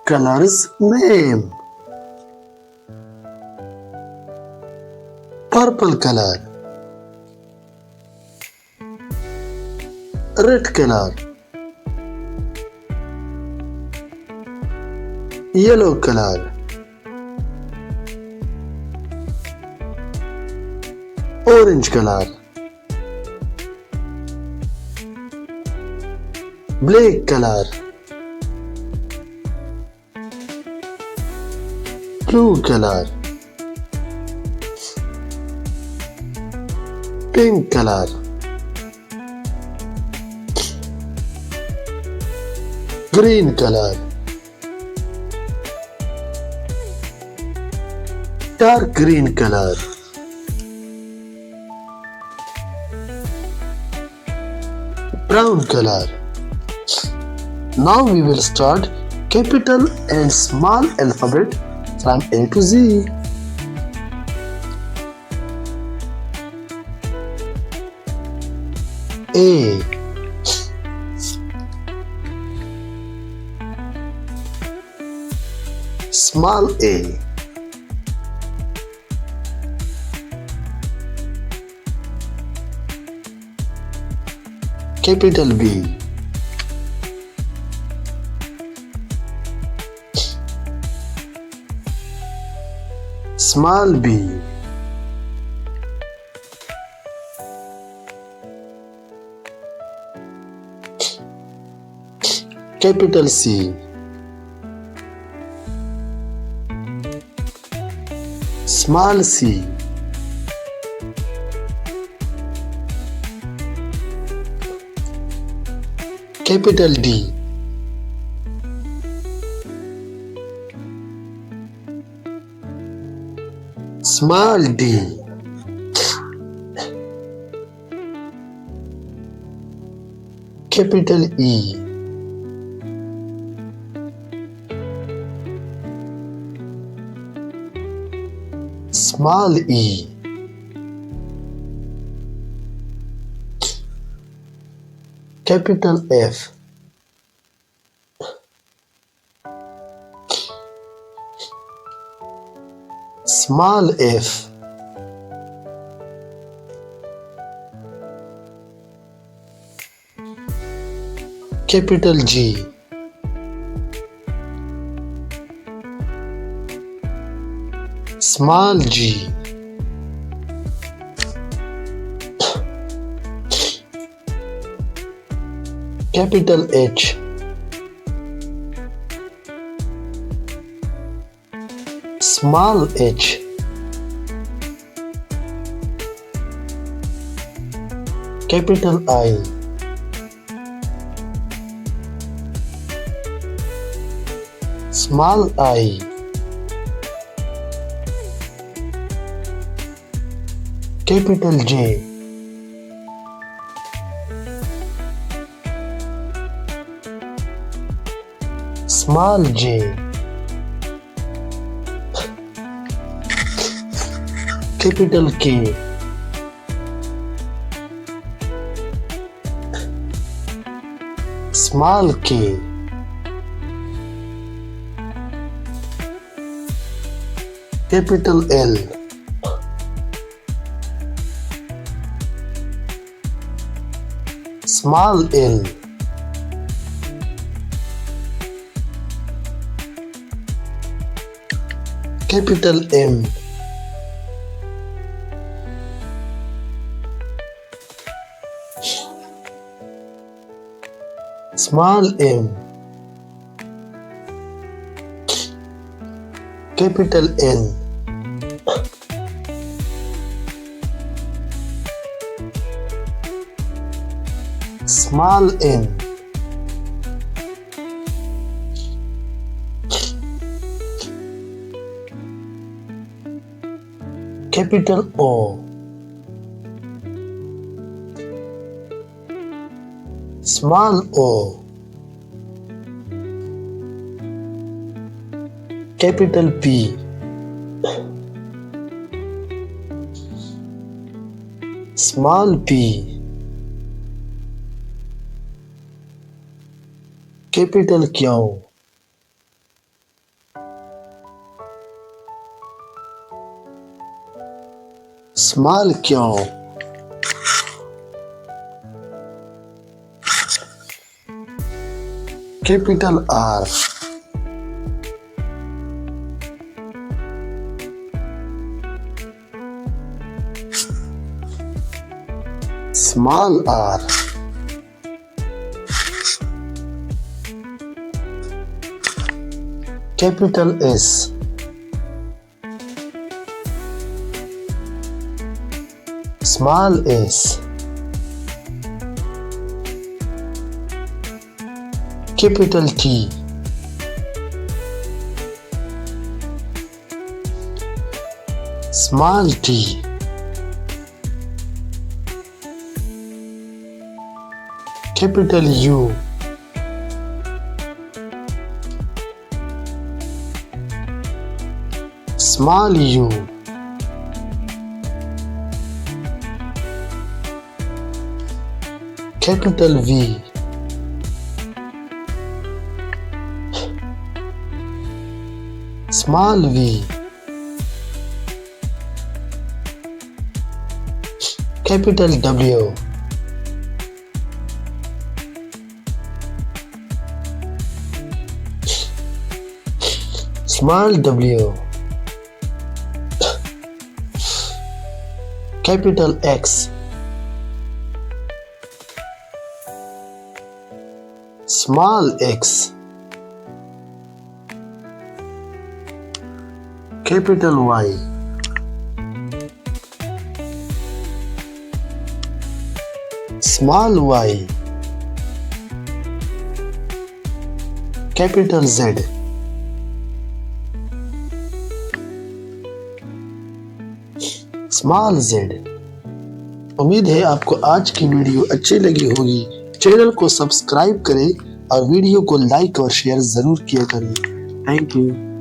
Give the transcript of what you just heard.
Color's name. Purple color, red color, yellow color, orange color, black color, blue color, pink color, green color, dark green color, brown color. Now we will start capital and small alphabet from A to Z. A. Small a. Capital B. Small b. Capital C. Small c. Capital D. Small d. Capital E. Small e. Capital F. Small f. Capital G. Small g. Capital H. Small h. Capital I. Small I. Capital J. Small j. Capital K. Small k. Capital L. Small l. Capital M. Small m. Capital N. Small n. Capital O. Small o. Capital P. Small p. Capital Q. small cow, capital R, small r, capital S, small s, capital T, small t, capital U, small u, capital V, small v, capital W, small w, capital X, small x, capital Y, small y, capital Z, small Z। उम्मीद है आपको आज की video अच्छी लगी होगी। Channel को subscribe करें और वीडियो को लाइक और शेयर जरूर किया करें। Thank you.